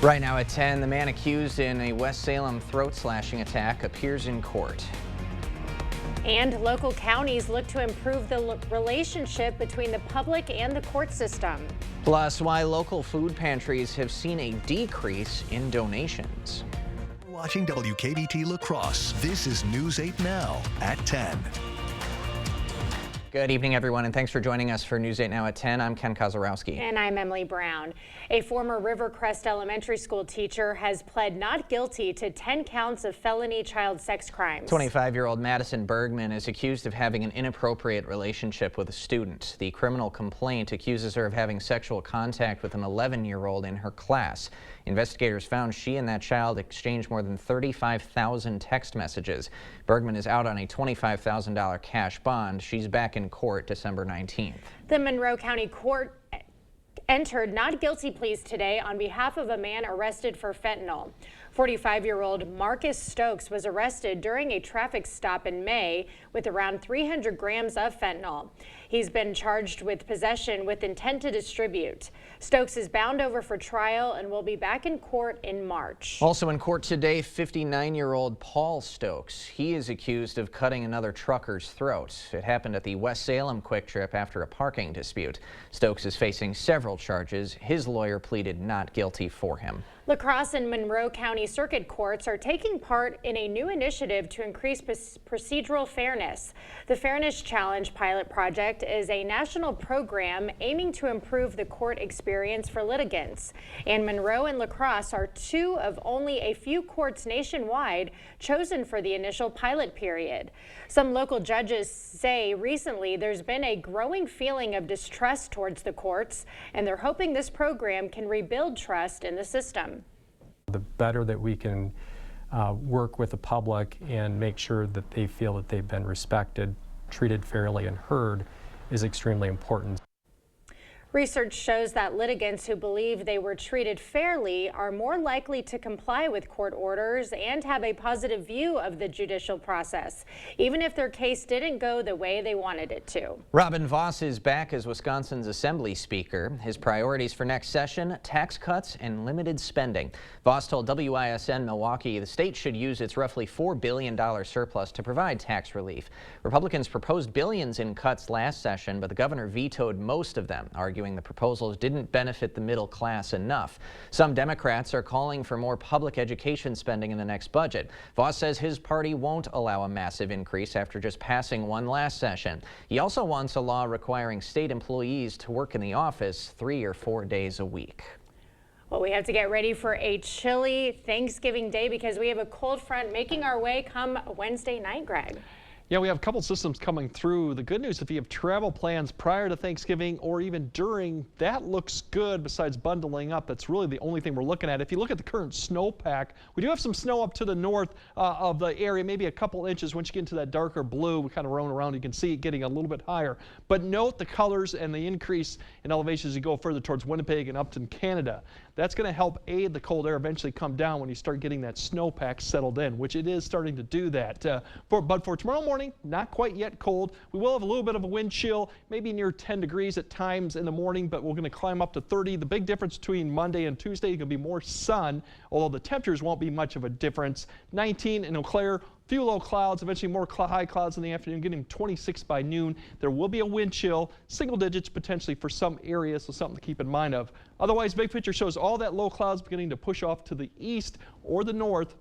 Right now at 10, the man accused in a West Salem throat slashing attack appears in court. And local counties look to improve the relationship between the public and the court system. Plus, why local food pantries have seen a decrease in donations. Watching WKBT La Crosse. This is News 8 Now at 10. Good evening, everyone, and thanks for joining us for News 8 Now at 10. I'm Ken Kozarowski. And I'm Emily Brown. A former Rivercrest Elementary School teacher has pled not guilty to 10 counts of felony child sex crimes. 25-year-old Madison Bergman is accused of having an inappropriate relationship with a student. The criminal complaint accuses her of having sexual contact with an 11-year-old in her class. Investigators found she and that child exchanged more than 35,000 text messages. Bergman is out on a $25,000 cash bond. She's back in court December 19th. The Monroe County Court entered not guilty pleas today on behalf of a man arrested for fentanyl. 45-year-old Marcus Stokes was arrested during a traffic stop in May with around 300 grams of fentanyl. He's been charged with possession with intent to distribute. Stokes is bound over for trial and will be back in court in March. Also in court today, 59-year-old Paul Stokes. He is accused of cutting another trucker's throat. It happened at the West Salem Quick Trip after a parking dispute. Stokes is facing several charges. His lawyer pleaded not guilty for him. La Crosse and Monroe County Circuit Courts are taking part in a new initiative to increase procedural fairness. The Fairness Challenge pilot project is a national program aiming to improve the court experience for litigants. And Monroe and La Crosse are two of only a few courts nationwide chosen for the initial pilot period. Some local judges say recently there's been a growing feeling of distrust towards the courts, and they're hoping this program can rebuild trust in the system. The better that we can work with the public and make sure that they feel that they've been respected, treated fairly, and heard is extremely important. Research shows that litigants who believe they were treated fairly are more likely to comply with court orders and have a positive view of the judicial process, even if their case didn't go the way they wanted it to. Robin Vos is back as Wisconsin's Assembly Speaker. His priorities for next session: tax cuts and limited spending. Vos told WISN Milwaukee the state should use its roughly $4 billion surplus to provide tax relief. Republicans proposed billions in cuts last session, but the governor vetoed most of them, arguing the proposals didn't benefit the middle class enough. Some Democrats are calling for more public education spending in the next budget. Vos says his party won't allow a massive increase after just passing one last session. He also wants a law requiring state employees to work in the office 3 or 4 days a week. Well, we have to get ready for a chilly Thanksgiving Day because we have a cold front making our way come Wednesday night, Greg. Yeah, we have a couple systems coming through. The good news, if you have travel plans prior to Thanksgiving or even during, that looks good besides bundling up. That's really the only thing we're looking at. If you look at the current snowpack, we do have some snow up to the north of the area, maybe a couple inches. Once you get into that darker blue, we kind of roam around, you can see it getting a little bit higher. But note the colors and the increase in elevation as you go further towards Winnipeg and Upton, Canada. That's going to help aid the cold air eventually come down when you start getting that snowpack settled in, which it is starting to do that. But for tomorrow morning, not quite yet cold. We will have a little bit of a wind chill, maybe near 10 degrees at times in the morning, but we're going to climb up to 30. The big difference between Monday and Tuesday is going to be more sun, although the temperatures won't be much of a difference. 19 in Eau Claire. Few low clouds, eventually more high clouds in the afternoon, getting 26 by noon. There will be a wind chill, single digits potentially for some areas, so something to keep in mind of. Otherwise, big picture shows all that low clouds beginning to push off to the east or the north.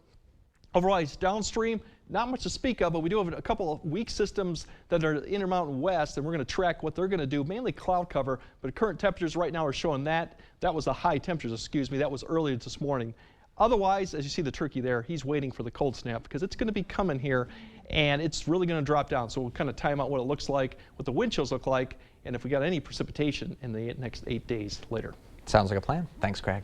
Otherwise, downstream, not much to speak of, but we do have a couple of weak systems that are Intermountain West, and we're going to track what they're going to do, mainly cloud cover. But current temperatures right now are showing that was the high temperatures, excuse me, that was earlier this morning. Otherwise, as you see the turkey there, he's waiting for the cold snap because it's going to be coming here and it's really going to drop down. So we'll kind of time out what it looks like, what the wind chills look like, and if we got any precipitation in the next 8 days later. Sounds like a plan. Thanks, Craig.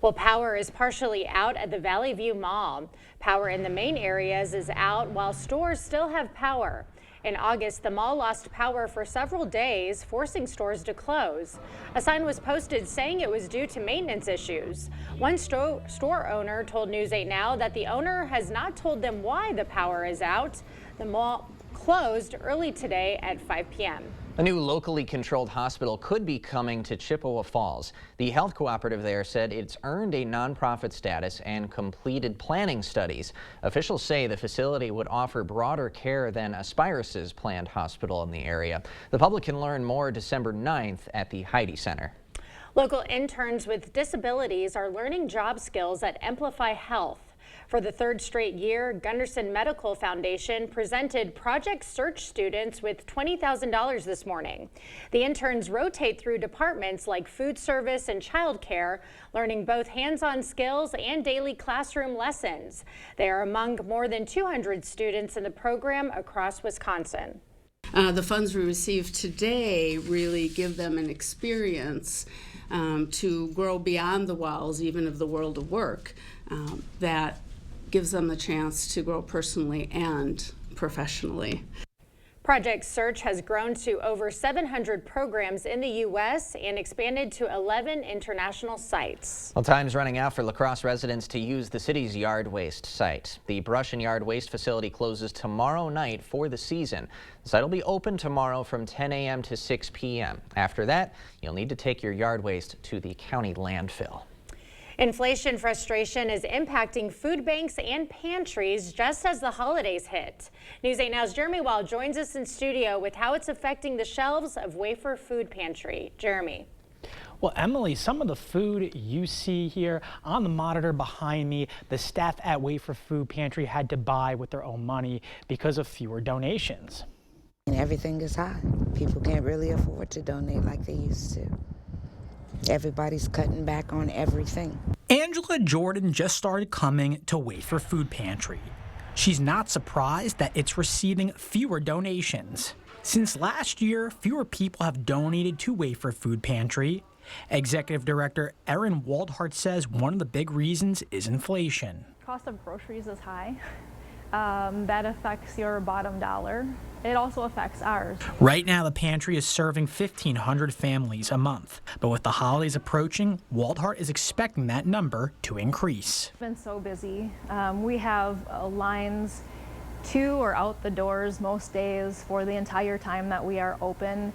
Well, power is partially out at the Valley View Mall. Power in the main areas is out while stores still have power. In August, the mall lost power for several days, forcing stores to close. A sign was posted saying it was due to maintenance issues. One store owner told News 8 Now that the owner has not told them why the power is out. The mall closed early today at 5 p.m. A new locally controlled hospital could be coming to Chippewa Falls. The health cooperative there said it's earned a nonprofit status and completed planning studies. Officials say the facility would offer broader care than Aspirus's planned hospital in the area. The public can learn more December 9th at the Heidi Center. Local interns with disabilities are learning job skills at Amplify Health. For the third straight year, Gunderson Medical Foundation presented Project Search students with $20,000 this morning. The interns rotate through departments like food service and childcare, learning both hands-on skills and daily classroom lessons. They are among more than 200 students in the program across Wisconsin. The funds we received today really give them an experience to grow beyond the walls, even of the world of work, that gives them the chance to grow personally and professionally. Project Search has grown to over 700 programs in the U.S. and expanded to 11 international sites. Well, time's running out for La Crosse residents to use the city's yard waste site. The brush and yard waste facility closes tomorrow night for the season. The site will be open tomorrow from 10 a.m. to 6 p.m. After that, you'll need to take your yard waste to the county landfill. Inflation frustration is impacting food banks and pantries just as the holidays hit. News 8 Now's Jeremy Wall joins us in studio with how it's affecting the shelves of Wafer Food Pantry. Jeremy. Well, Emily, some of the food you see here on the monitor behind me, the staff at Wafer Food Pantry had to buy with their own money because of fewer donations. And everything is high. People can't really afford to donate like they used to. Everybody's cutting back on everything. Angela Jordan just started coming to Wafer Food Pantry. She's not surprised that it's receiving fewer donations. Since last year, fewer people have donated to Wafer Food Pantry. Executive Director Erin Waldhart says one of the big reasons is inflation. Cost of groceries is high. That affects your bottom dollar. It also affects ours. Right now, the pantry is serving 1,500 families a month. But with the holidays approaching, Waldhart is expecting that number to increase. It's been so busy. We have lines to or out the doors most days for the entire time that we are open.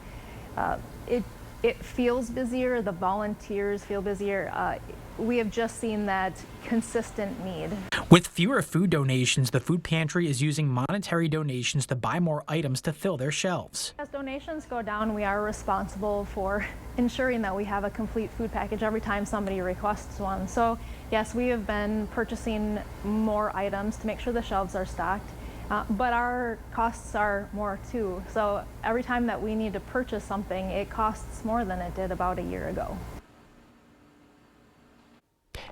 It feels busier. The volunteers feel busier. We have just seen that consistent need. With fewer food donations, the food pantry is using monetary donations to buy more items to fill their shelves. As donations go down, we are responsible for ensuring that we have a complete food package every time somebody requests one. So yes, we have been purchasing more items to make sure the shelves are stocked, but our costs are more too. So every time that we need to purchase something, it costs more than it did about a year ago.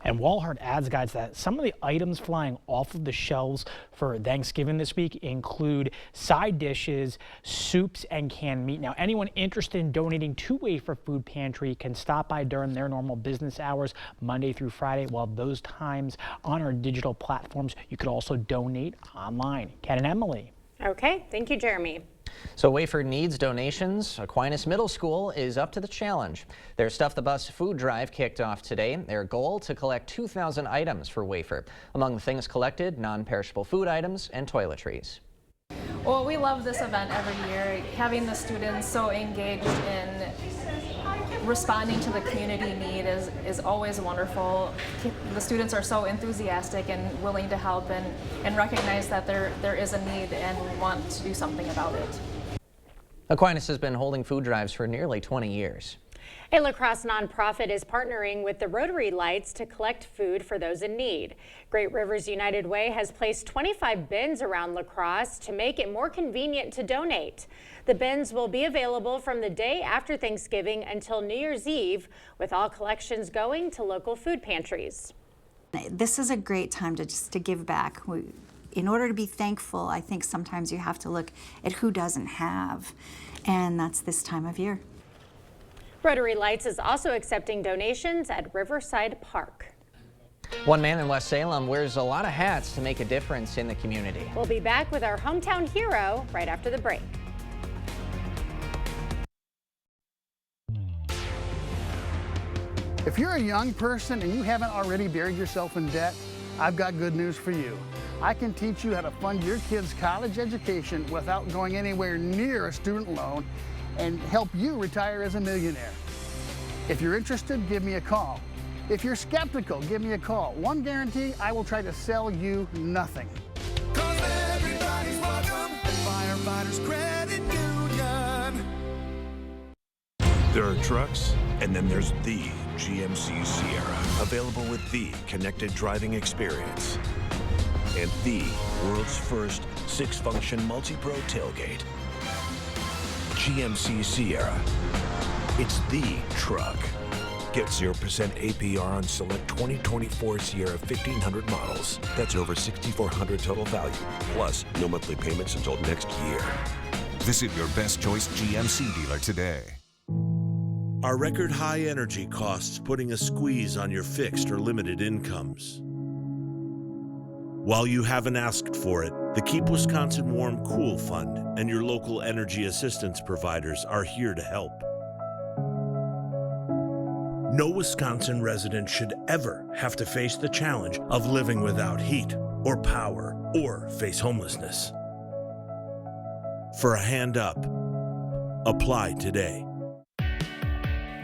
And Waldhart adds, guys, that some of the items flying off of the shelves for Thanksgiving this week include side dishes, soups, and canned meat. Now, anyone interested in donating to Wafer Food Pantry can stop by during their normal business hours, Monday through Friday, while those times on our digital platforms. You could also donate online. Ken and Emily. Okay, thank you, Jeremy. So Wafer needs donations. Aquinas Middle School is up to the challenge. Their Stuff the Bus food drive kicked off today. Their goal to collect 2,000 items for Wafer. Among the things collected, non-perishable food items and toiletries. Well, we love this event every year. Having the students so engaged in responding to the community need is always wonderful. The students are so enthusiastic and willing to help and recognize that there is a need and want to do something about it. Aquinas has been holding food drives for nearly 20 years. A La Crosse nonprofit is partnering with the Rotary Lights to collect food for those in need. Great Rivers United Way has placed 25 bins around La Crosse to make it more convenient to donate. The bins will be available from the day after Thanksgiving until New Year's Eve, with all collections going to local food pantries. This is a great time to give back. In order to be thankful, I think sometimes you have to look at who doesn't have, and that's this time of year. Rotary Lights is also accepting donations at Riverside Park. One man in West Salem wears a lot of hats to make a difference in the community. We'll be back with our hometown hero right after the break. If you're a young person and you haven't already buried yourself in debt, I've got good news for you. I can teach you how to fund your kids' college education without going anywhere near a student loan and help you retire as a millionaire. If you're interested, give me a call. If you're skeptical, give me a call. One guarantee, I will try to sell you nothing. 'Cause everybody's welcome at Firefighters Credit Union. There are trucks, and then there's the GMC Sierra, available with the connected driving experience and the world's first 6-function multi-pro tailgate. GMC Sierra. It's the truck. Get 0% APR on select 2024 Sierra 1500 models. That's over $6,400 total value, plus no monthly payments until next year. Visit your best choice GMC dealer today. Are record high energy costs putting a squeeze on your fixed or limited incomes? While you haven't asked for it, the Keep Wisconsin Warm Cool Fund and your local energy assistance providers are here to help. No Wisconsin resident should ever have to face the challenge of living without heat or power or face homelessness. For a hand up, apply today.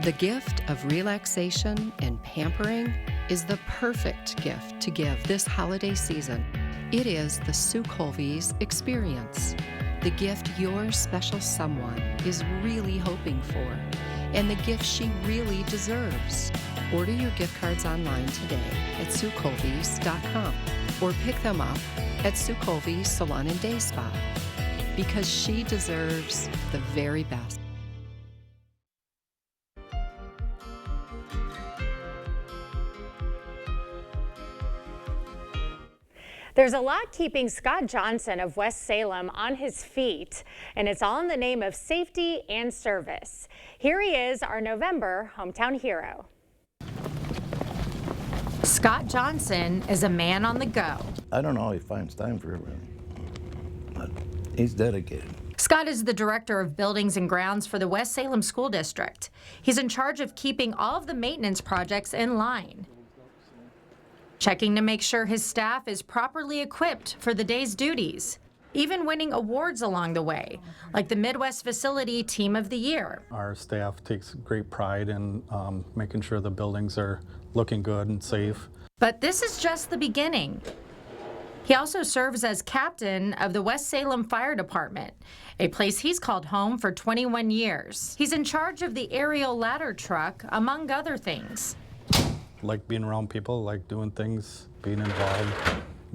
The gift of relaxation and pampering is the perfect gift to give this holiday season. It is the Sue Colvey's experience, the gift your special someone is really hoping for, and the gift she really deserves. Order your gift cards online today at SueColveys.com or pick them up at Sue Colvey's Salon and Day Spa, because she deserves the very best. There's a lot keeping Scott Johnson of West Salem on his feet, and it's all in the name of safety and service. Here he is, our November hometown hero. Scott Johnson is a man on the go. I don't know how he finds time for it, but he's dedicated. Scott is the director of buildings and grounds for the West Salem School District. He's in charge of keeping all of the maintenance projects in line, checking to make sure his staff is properly equipped for the day's duties, even winning awards along the way, like the Midwest Facility Team of the Year. Our staff takes great pride in making sure the buildings are looking good and safe. But this is just the beginning. He also serves as captain of the West Salem Fire Department, a place he's called home for 21 years. He's in charge of the aerial ladder truck, among other things. Like being around people, like doing things, being involved,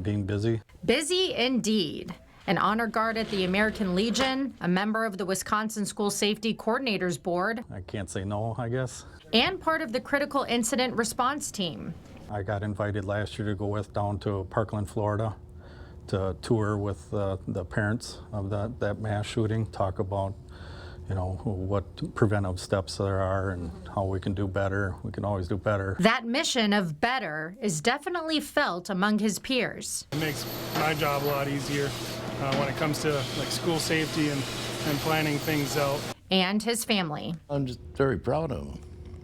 being busy. Busy indeed. An honor guard at the American Legion, a member of the Wisconsin School Safety Coordinators Board. I can't say no, I guess. And part of the Critical Incident Response Team. I got invited last year to go down to Parkland, Florida, to tour with the parents of that mass shooting, talk about what preventive steps there are and how we can do better. We can always do better. That mission of better is definitely felt among his peers. It makes my job a lot easier when it comes to school safety and planning things out. And his family. I'm just very proud of him.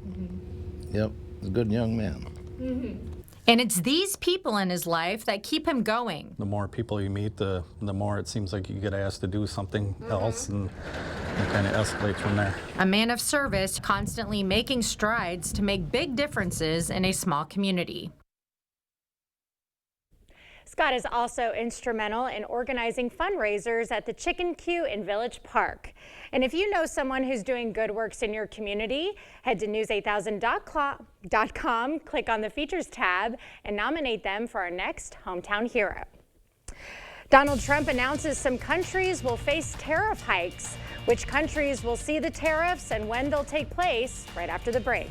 Mm-hmm. Yep, he's a good young man. Mm-hmm. And it's these people in his life that keep him going. The more people you meet, the more it seems like you get asked to do something else, and it kind of escalates from there. A man of service, constantly making strides to make big differences in a small community. Scott is also instrumental in organizing fundraisers at the Chicken Q in Village Park. And if you know someone who's doing good works in your community, head to news8000.com, click on the Features tab, and nominate them for our next Hometown Hero. Donald Trump announces some countries will face tariff hikes. Which countries will see the tariffs and when they'll take place? Right after the break.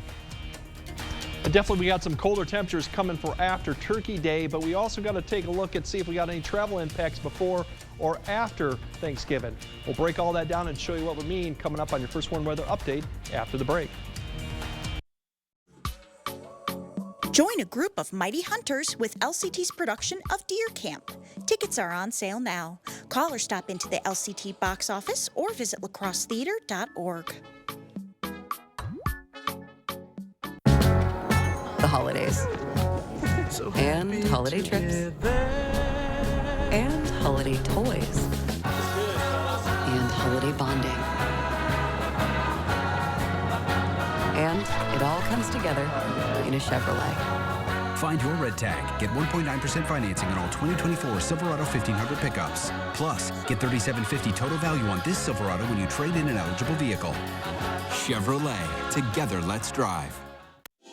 And definitely we got some colder temperatures coming for after Turkey Day, but we also got to take a look and see if we got any travel impacts before or after Thanksgiving. We'll break all that down and show you what we mean coming up on your First Warn Weather Update after the break. Join a group of mighty hunters with LCT's production of Deer Camp. Tickets are on sale now. Call or stop into the LCT box office or visit lacrossetheater.org. The holidays, and holiday trips, and holiday toys, and holiday bonding. It all comes together in a Chevrolet. Find your red tag. Get 1.9% financing on all 2024 Silverado 1500 pickups. Plus, get $3,750 total value on this Silverado when you trade in an eligible vehicle. Chevrolet. Together, let's drive.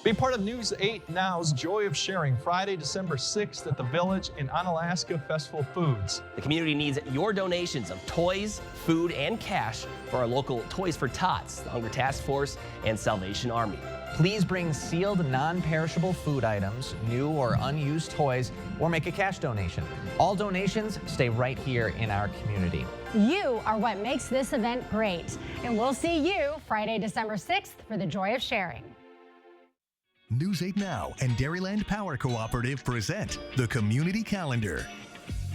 Be part of News 8 Now's Joy of Sharing, Friday, December 6th at the Village in Onalaska Festival Foods. The community needs your donations of toys, food, and cash for our local Toys for Tots, the Hunger Task Force, and Salvation Army. Please bring sealed, non-perishable food items, new or unused toys, or make a cash donation. All donations stay right here in our community. You are what makes this event great. And we'll see you Friday, December 6th for the Joy of Sharing. News 8 Now and Dairyland Power Cooperative present the Community Calendar.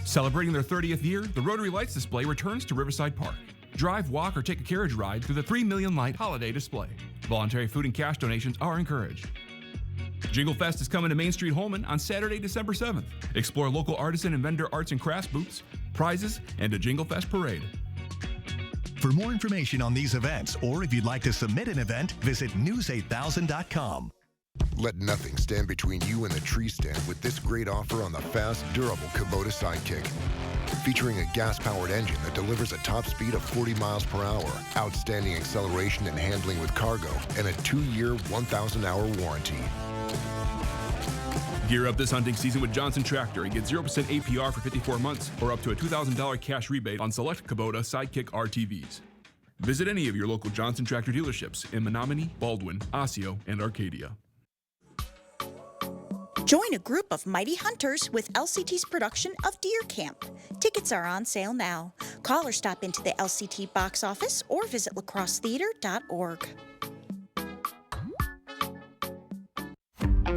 Celebrating their 30th year, the Rotary Lights display returns to Riverside Park. Drive, walk, or take a carriage ride through the 3 Million Light Holiday Display. Voluntary food and cash donations are encouraged. Jingle Fest is coming to Main Street Holman on Saturday, December 7th. Explore local artisan and vendor arts and crafts booths, prizes, and a Jingle Fest parade. For more information on these events, or if you'd like to submit an event, visit news8000.com. Let nothing stand between you and the tree stand with this great offer on the fast, durable Kubota Sidekick. Featuring a gas-powered engine that delivers a top speed of 40 miles per hour, outstanding acceleration and handling with cargo, and a 2-year, 1,000-hour warranty. Gear up this hunting season with Johnson Tractor and get 0% APR for 54 months or up to a $2,000 cash rebate on select Kubota Sidekick RTVs. Visit any of your local Johnson Tractor dealerships in Menominee, Baldwin, Osseo, and Arcadia. Join a group of mighty hunters with LCT's production of Deer Camp. Tickets are on sale now. Call or stop into the LCT box office or visit lacrossetheater.org.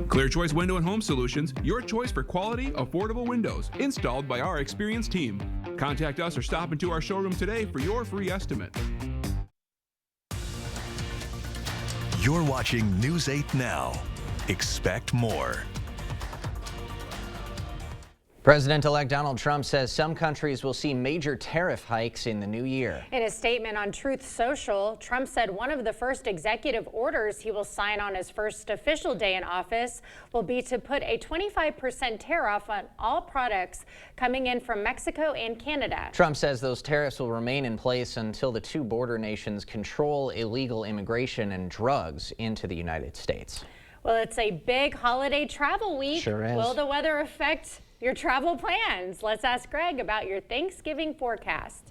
Clear Choice Window and Home Solutions, your choice for quality, affordable windows, installed by our experienced team. Contact us or stop into our showroom today for your free estimate. You're watching News 8 Now. Expect more. President-elect Donald Trump says some countries will see major tariff hikes in the new year. In a statement on Truth Social, Trump said one of the first executive orders he will sign on his first official day in office will be to put a 25% tariff on all products coming in from Mexico and Canada. Trump says those tariffs will remain in place until the two border nations control illegal immigration and drugs into the United States. Well, it's a big holiday travel week. Sure is. Will the weather affect your travel plans? Let's ask Greg about your Thanksgiving forecast.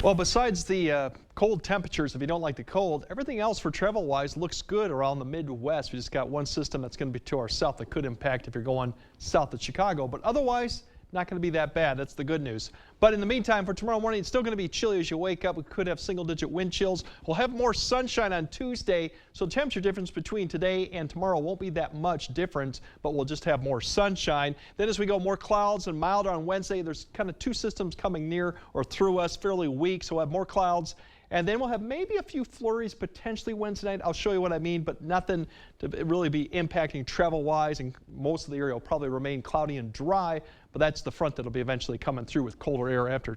Well, besides the cold temperatures, if you don't like the cold, everything else for travel-wise looks good around the Midwest. We just got one system that's going to be to our south that could impact if you're going south of Chicago, but otherwise, not going to be that bad. That's the good news. But in the meantime, for tomorrow morning, it's still going to be chilly as you wake up. We could have single-digit wind chills. We'll have more sunshine on Tuesday, so the temperature difference between today and tomorrow won't be that much different, but we'll just have more sunshine. Then as we go, more clouds and milder on Wednesday. There's kind of two systems coming near or through us, fairly weak, so we'll have more clouds. And then we'll have maybe a few flurries potentially Wednesday night. I'll show you what I mean, but nothing to really be impacting travel-wise, and most of the area will probably remain cloudy and dry, but that's the front that'll be eventually coming through with colder air after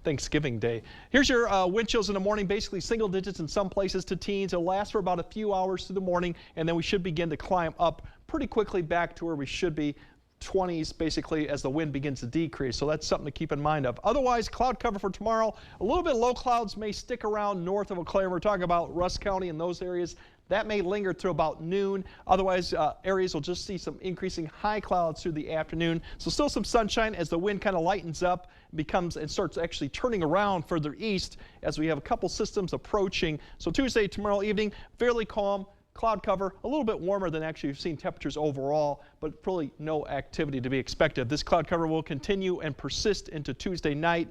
Thanksgiving Day. Here's your wind chills in the morning, basically single digits in some places to teens. It'll last for about a few hours through the morning, and then we should begin to climb up pretty quickly back to where we should be. 20s basically as the wind begins to decrease, so that's something to keep in mind of. Otherwise, cloud cover for tomorrow. A little bit low clouds may stick around north of Eau Claire. We're talking about Rusk County and those areas. That may linger through about noon. Otherwise, areas will just see some increasing high clouds through the afternoon. So still some sunshine as the wind kind of lightens up, and starts actually turning around further east as we have a couple systems approaching. So Tuesday, tomorrow evening, fairly calm. Cloud cover, a little bit warmer than actually you've seen temperatures overall, but really no activity to be expected. This cloud cover will continue and persist into Tuesday night.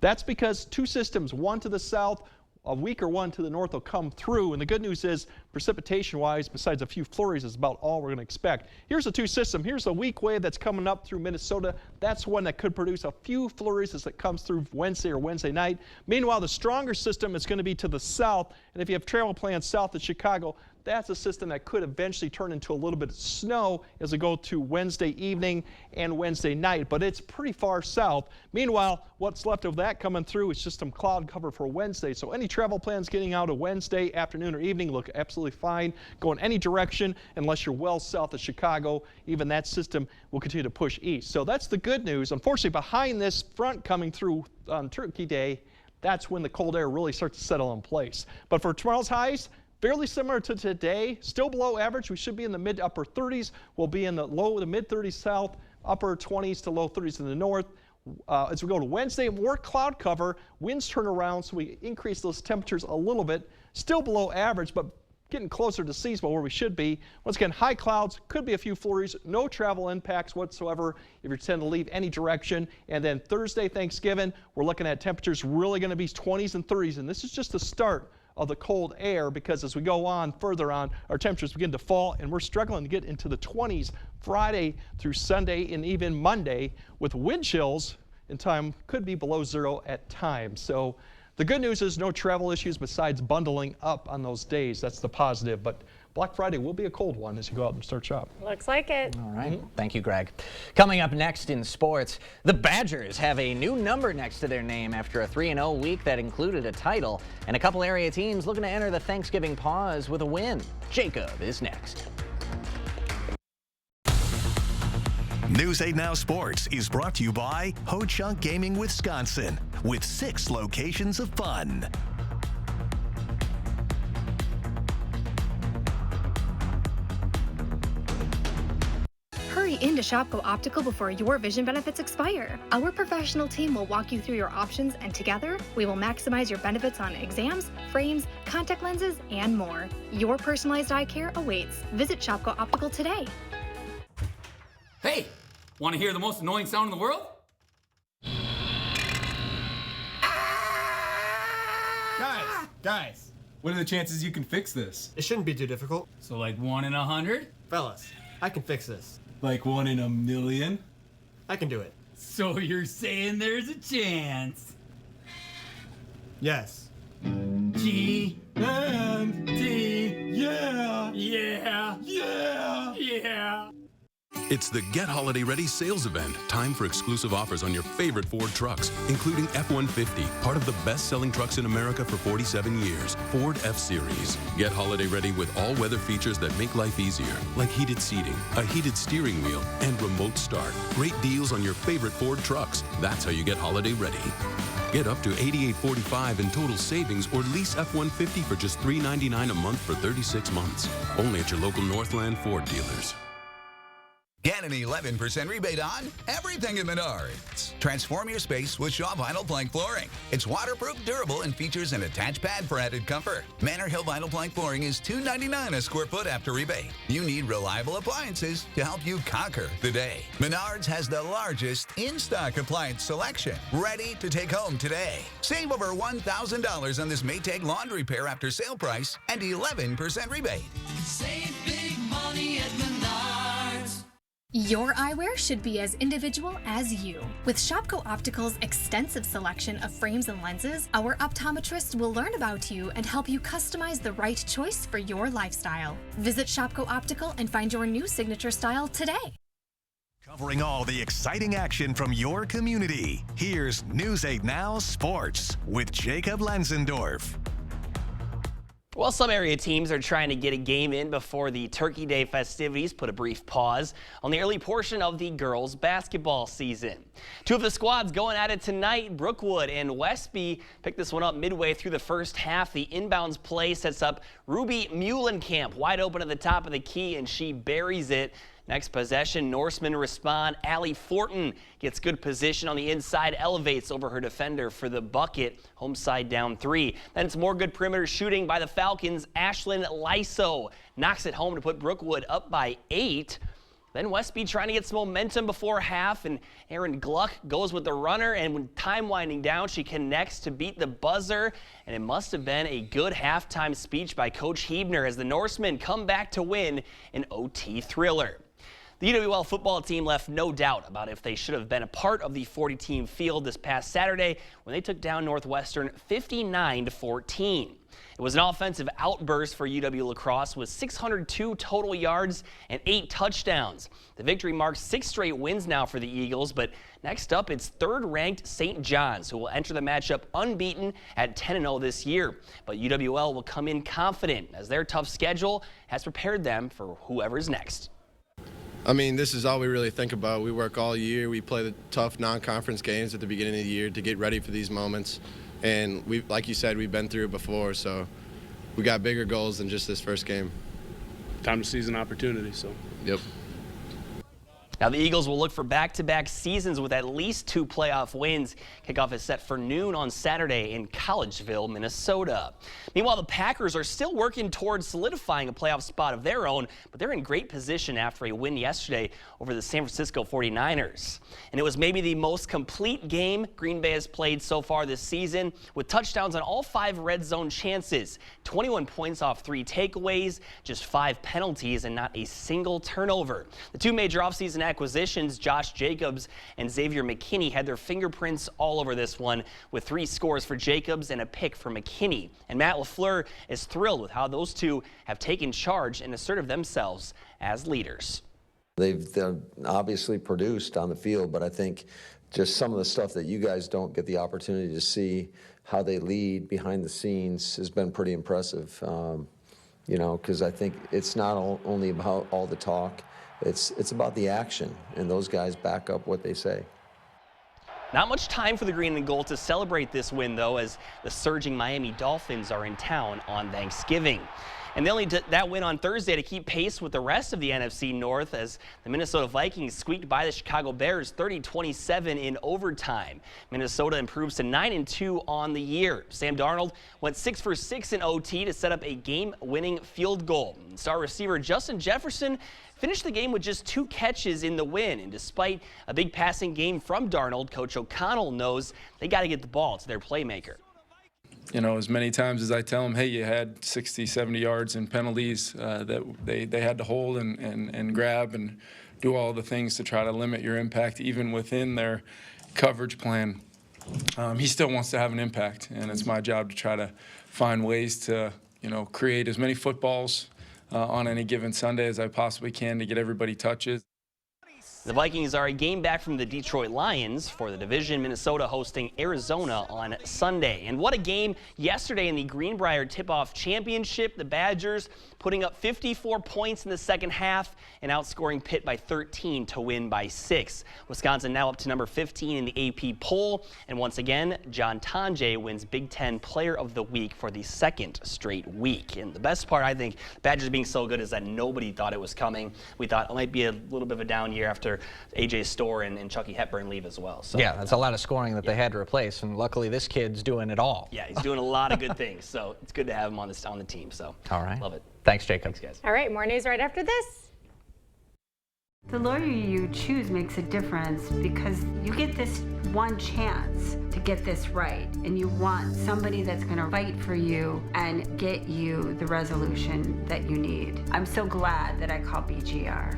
That's because two systems, one to the south, a weaker one to the north, will come through. And the good news is, precipitation-wise, besides a few flurries, is about all we're going to expect. Here's the two system. Here's a weak wave that's coming up through Minnesota. That's one that could produce a few flurries as it comes through Wednesday or Wednesday night. Meanwhile, the stronger system is going to be to the south. And if you have travel plans south of Chicago, that's a system that could eventually turn into a little bit of snow as we go to Wednesday evening and Wednesday night, but it's pretty far south. Meanwhile, what's left of that coming through is just some cloud cover for Wednesday. So any travel plans getting out of Wednesday afternoon or evening look absolutely fine. Go in any direction unless you're well south of Chicago. Even that system will continue to push east. So that's the good news. Unfortunately, behind this front coming through on Turkey Day, that's when the cold air really starts to settle in place. But for tomorrow's highs, fairly similar to today, still below average. We should be in the mid to upper 30s. We'll be in the low to mid 30s south, upper 20s to low 30s in the north. As we go to Wednesday, more cloud cover, winds turn around, so we increase those temperatures a little bit. Still below average, but getting closer to seasonal where we should be. Once again, high clouds, could be a few flurries, no travel impacts whatsoever if you tend to leave any direction. And then Thursday, Thanksgiving, we're looking at temperatures really going to be 20s and 30s, and this is just the start of the cold air, because as we go on further on, our temperatures begin to fall, and we're struggling to get into the 20s Friday through Sunday and even Monday, with wind chills in time could be below 0 at times. So the good news is no travel issues besides bundling up on those days. That's the positive. But Black Friday will be a cold one as you go out and start shop. Looks like it. All right. Thank you, Greg. Coming up next in sports, the Badgers have a new number next to their name after a 3-0 week that included a title, and a couple area teams looking to enter the Thanksgiving pause with a win. Jacob is next. News 8 Now Sports is brought to you by Ho Chunk Gaming Wisconsin, with 6 locations of fun. Hurry into Shopko Optical before your vision benefits expire. Our professional team will walk you through your options, and together, we will maximize your benefits on exams, frames, contact lenses, and more. Your personalized eye care awaits. Visit Shopko Optical today. Hey, want to hear the most annoying sound in the world? Guys, what are the chances you can fix this? It shouldn't be too difficult. So like 1 in 100? Fellas, I can fix this. Like 1 in a million? I can do it. So you're saying there's a chance? Yes. G and D, yeah! Yeah! Yeah! Yeah! It's the Get Holiday Ready sales event. Time for exclusive offers on your favorite Ford trucks, including F-150, part of the best-selling trucks in America for 47 years, Ford F-Series. Get holiday ready with all-weather features that make life easier, like heated seating, a heated steering wheel, and remote start. Great deals on your favorite Ford trucks. That's how you get holiday ready. Get up to $88.45 in total savings, or lease F-150 for just $399 a month for 36 months. Only at your local Northland Ford dealers. Get an 11% rebate on everything at Menards. Transform your space with Shaw Vinyl Plank Flooring. It's waterproof, durable, and features an attached pad for added comfort. Manor Hill Vinyl Plank Flooring is $299 a square foot after rebate. You need reliable appliances to help you conquer the day. Menards has the largest in-stock appliance selection, ready to take home today. Save over $1,000 on this Maytag laundry pair after sale price and 11% rebate. Save big money at Menards. Your eyewear should be as individual as you. With Shopko Optical's extensive selection of frames and lenses, our optometrists will learn about you and help you customize the right choice for your lifestyle. Visit Shopko Optical and find your new signature style today. Covering all the exciting action from your community, here's News 8 Now Sports with Jacob Lenzendorf. Well, some area teams are trying to get a game in before the Turkey Day festivities put a brief pause on the early portion of the girls' basketball season. Two of the squads going at it tonight. Brookwood and Westby picked this one up midway through the first half. The inbounds play sets up Ruby Muhlenkamp wide open at the top of the key, and she buries it. Next possession, Norsemen respond. Allie Fortin gets good position on the inside, elevates over her defender for the bucket. Home side down 3. Then it's more good perimeter shooting by the Falcons. Ashlyn Lyso knocks it home to put Brookwood up by 8. Then Westby trying to get some momentum before half, and Erin Gluck goes with the runner, and when time winding down, she connects to beat the buzzer, and it must have been a good halftime speech by Coach Huebner as the Norsemen come back to win an OT thriller. The UWL football team left no doubt about if they should have been a part of the 40-team field this past Saturday when they took down Northwestern 59-14. It was an offensive outburst for UW La Crosse with 602 total yards and 8 touchdowns. The victory marks 6 straight wins now for the Eagles, but next up it's third-ranked St. John's, who will enter the matchup unbeaten at 10-0 this year. But UWL will come in confident as their tough schedule has prepared them for whoever's next. I mean, this is all we really think about. We work all year. We play the tough non-conference games at the beginning of the year to get ready for these moments. And we, like you said, we've been through it before, so we got bigger goals than just this first game. Time to seize an opportunity, so. Yep. Now the Eagles will look for back-to-back seasons with at least 2 playoff wins. Kickoff is set for noon on Saturday in Collegeville, Minnesota. Meanwhile, the Packers are still working towards solidifying a playoff spot of their own, but they're in great position after a win yesterday over the San Francisco 49ers. And it was maybe the most complete game Green Bay has played so far this season, with touchdowns on all 5 red zone chances, 21 points off 3 takeaways, just 5 penalties, and not a single turnover. The 2 major offseason acquisitions, Josh Jacobs and Xavier McKinney, had their fingerprints all over this one, with 3 scores for Jacobs and a pick for McKinney. And Matt LaFleur is thrilled with how those 2 have taken charge and asserted themselves as leaders. They've obviously produced on the field, but I think just some of the stuff that you guys don't get the opportunity to see, how they lead behind the scenes, has been pretty impressive. You know, because I think it's not only about all the talk, it's about the action, and those guys back up what they say. Not much time for the Green and Gold to celebrate this win, though, as the surging Miami Dolphins are in town on Thanksgiving. And they only did that win on Thursday to keep pace with the rest of the NFC North, as the Minnesota Vikings squeaked by the Chicago Bears 30-27 in overtime. Minnesota improves to 9-2 on the year. Sam Darnold went 6 for 6 in OT to set up a game-winning field goal. Star receiver Justin Jefferson finished the game with just 2 catches in the win, and despite a big passing game from Darnold, Coach O'Connell knows they got to get the ball to their playmaker. You know, as many times as I tell them, hey, you had 60, 70 yards in penalties that they had to hold and grab and do all the things to try to limit your impact, even within their coverage plan. He still wants to have an impact, and it's my job to try to find ways to, you know, create as many footballs on any given Sunday as I possibly can to get everybody touches. The Vikings are a game back from the Detroit Lions for the division. Minnesota hosting Arizona on Sunday. And what a game yesterday in the Greenbrier Tip-Off Championship. The Badgers putting up 54 points in the second half and outscoring Pitt by 13 to win by 6. Wisconsin now up to number 15 in the AP poll. And once again, John Tonje wins Big Ten Player of the Week for the 2nd straight week. And the best part, I think, Badgers being so good is that nobody thought it was coming. We thought it might be a little bit of a down year after A.J. Storr and Chucky Hepburn leave as well. So, yeah, that's a lot of scoring that they had to replace, and luckily this kid's doing it all. Yeah, he's doing a lot of good things, so it's good to have him on the team. So all right, love it. Thanks, Jacob. Thanks, guys. All right, more news right after this. The lawyer you choose makes a difference because you get this one chance to get this right, and you want somebody that's going to fight for you and get you the resolution that you need. I'm so glad that I called BGR.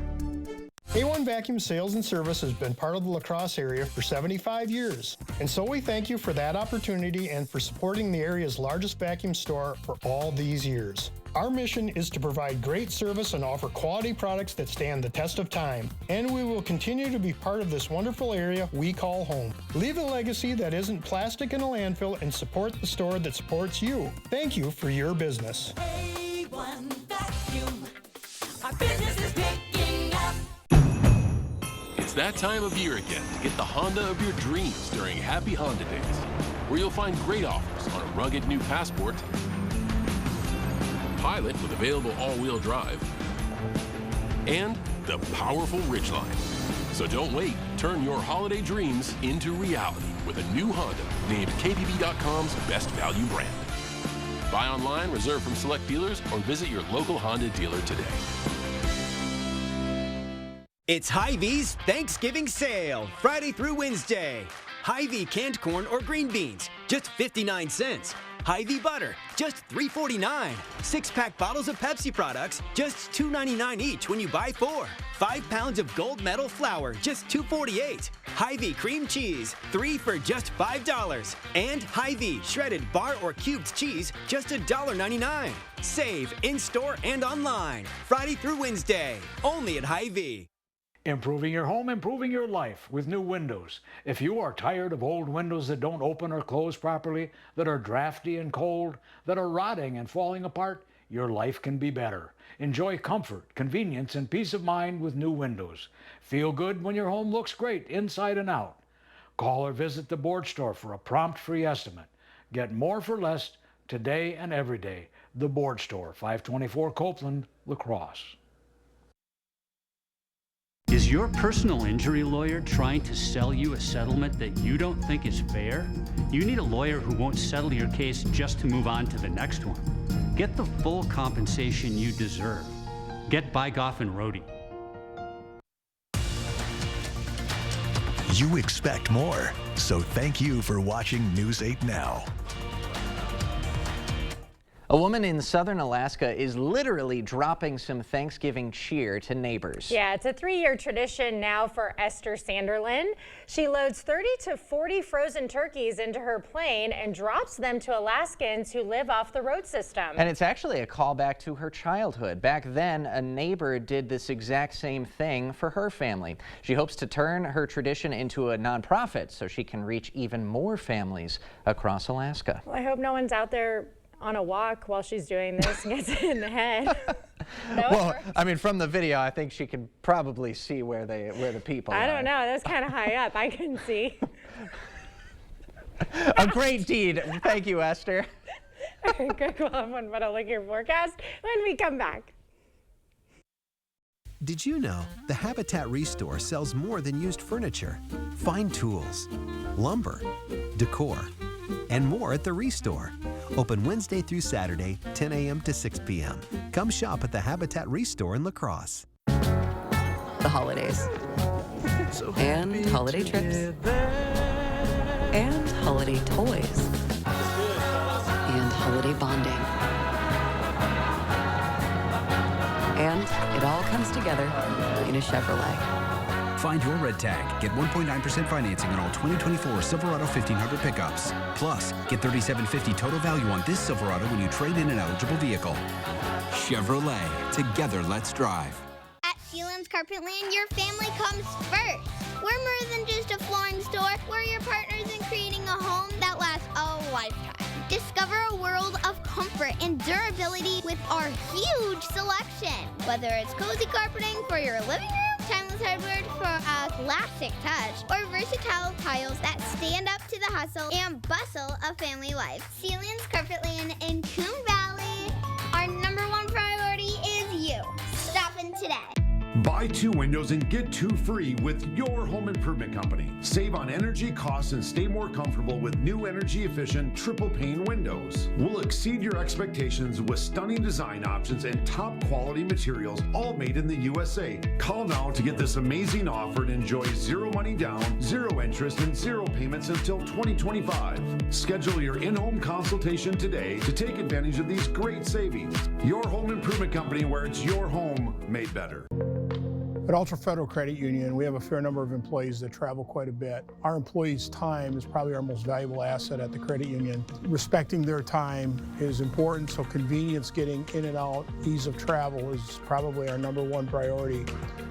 A1 Vacuum Sales and Service has been part of the La Crosse area for 75 years, and so we thank you for that opportunity and for supporting the area's largest vacuum store for all these years. Our mission is to provide great service and offer quality products that stand the test of time, and we will continue to be part of this wonderful area we call home. Leave a legacy that isn't plastic in a landfill and support the store that supports you. Thank you for your business. A1 Vacuum. Our business is picking up. It's that time of year again to get the Honda of your dreams during Happy Honda Days, where you'll find great offers on a rugged new Passport, Pilot with available all-wheel drive, and the powerful Ridgeline. So don't wait. Turn your holiday dreams into reality with a new Honda named KBB.com's best value brand. Buy online, reserve from select dealers, or visit your local Honda dealer today. It's Hy-Vee's Thanksgiving sale, Friday through Wednesday. Hy-Vee canned corn or green beans, just 59 cents. Hy-Vee butter, just $3.49. 6-pack bottles of Pepsi products, just $2.99 each when you buy 4. 5 pounds of gold medal flour, just $2.48. Hy-Vee cream cheese, 3 for just $5. And Hy-Vee shredded bar or cubed cheese, just $1.99. Save in-store and online, Friday through Wednesday, only at Hy-Vee. Improving your home, improving your life with new windows. If you are tired of old windows that don't open or close properly, that are drafty and cold, that are rotting and falling apart, your life can be better. Enjoy comfort, convenience, and peace of mind with new windows. Feel good when your home looks great inside and out. Call or visit the board store for a prompt free estimate. Get more for less today and every day. The Board Store, 524 Copeland, La Crosse. Is your personal injury lawyer trying to sell you a settlement that you don't think is fair? You need a lawyer who won't settle your case just to move on to the next one. Get the full compensation you deserve. Get Bygoff and Rohde. You expect more, so thank you for watching News 8 Now. A woman in southern Alaska is literally dropping some Thanksgiving cheer to neighbors. Yeah, it's a 3-year tradition now for Esther Sanderlin. She loads 30 to 40 frozen turkeys into her plane and drops them to Alaskans who live off the road system. And it's actually a callback to her childhood. Back then, a neighbor did this exact same thing for her family. She hopes to turn her tradition into a nonprofit so she can reach even more families across Alaska. Well, I hope no one's out there on a walk while she's doing this and gets it in the head. Well, I mean, from the video, I think she can probably see where the people are. I don't know. That's kind of high up. I can see. A great deed. Thank you, Esther. All right, Greg, well, I'm going to put a look at your forecast when we come back. Did you know the Habitat Restore sells more than used furniture, fine tools, lumber, decor, and more at the Restore. Open Wednesday through Saturday, 10 a.m. to 6 p.m. Come shop at the Habitat Restore in La Crosse. The holidays. And holiday trips. And holiday toys. And holiday bonding. And it all comes together in a Chevrolet. Find your red tag. Get 1.9% financing on all 2024 Silverado 1500 pickups. Plus, get $3,750 total value on this Silverado when you trade in an eligible vehicle. Chevrolet. Together, let's drive. At Sealands Carpetland, your family comes first. We're more than just a flooring store. We're your partners in creating a home that lasts a lifetime. Discover a world of comfort and durability with our huge selection. Whether it's cozy carpeting for your living room, timeless hardwood for a classic touch, or versatile tiles that stand up to the hustle and bustle of family life. Sealands Carpetland in Coon Valley. Our #1 priority is you. Stop in today. Buy 2 windows and get 2 free with your home improvement company. Save on energy costs and stay more comfortable with new energy efficient triple pane windows. We'll exceed your expectations with stunning design options and top quality materials, all made in the USA. Call now to get this amazing offer and enjoy 0 money down, 0 interest, and 0 payments until 2025. Schedule your in-home consultation today to take advantage of these great savings. Your home improvement company, where it's your home made better. At Ultra Federal Credit Union, we have a fair number of employees that travel quite a bit. Our employees' time is probably our most valuable asset at the credit union. Respecting their time is important, so convenience, getting in and out, ease of travel is probably our #1 priority,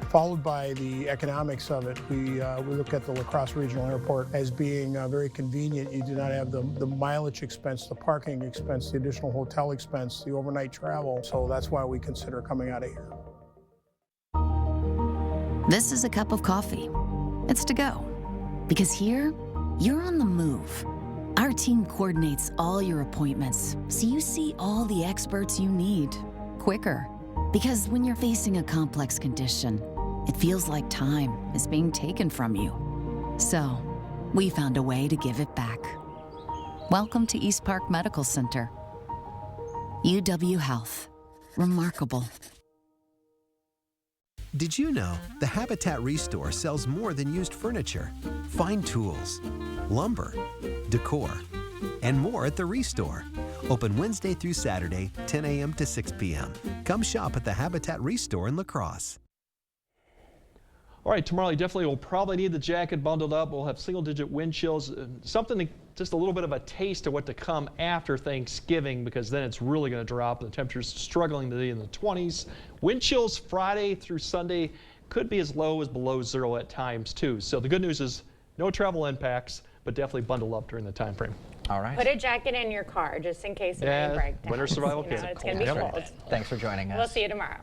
followed by the economics of it. We look at the La Crosse Regional Airport as being very convenient. You do not have the mileage expense, the parking expense, the additional hotel expense, the overnight travel, so that's why we consider coming out of here. This is a cup of coffee. It's to go. Because here, you're on the move. Our team coordinates all your appointments, so you see all the experts you need quicker. Because when you're facing a complex condition, it feels like time is being taken from you. So, we found a way to give it back. Welcome to East Park Medical Center. UW Health. Remarkable. Did you know the Habitat Restore sells more than used furniture, fine tools, lumber, decor, and more at the Restore. Open Wednesday through Saturday, 10 a.m. to 6 p.m. Come shop at the Habitat Restore in La Crosse. All right, tomorrow you definitely will probably need the jacket bundled up. We'll have single-digit wind chills, just a little bit of a taste of what to come after Thanksgiving, because then it's really going to drop. The temperatures struggling to be in the 20s. Wind chills Friday through Sunday could be as low as below zero at times too. So the good news is no travel impacts, but definitely bundle up during the time frame. All right. Put a jacket in your car just in case of any breakdowns. Winter survival kit. It's going to be cold. Thanks for joining us. We'll see you tomorrow.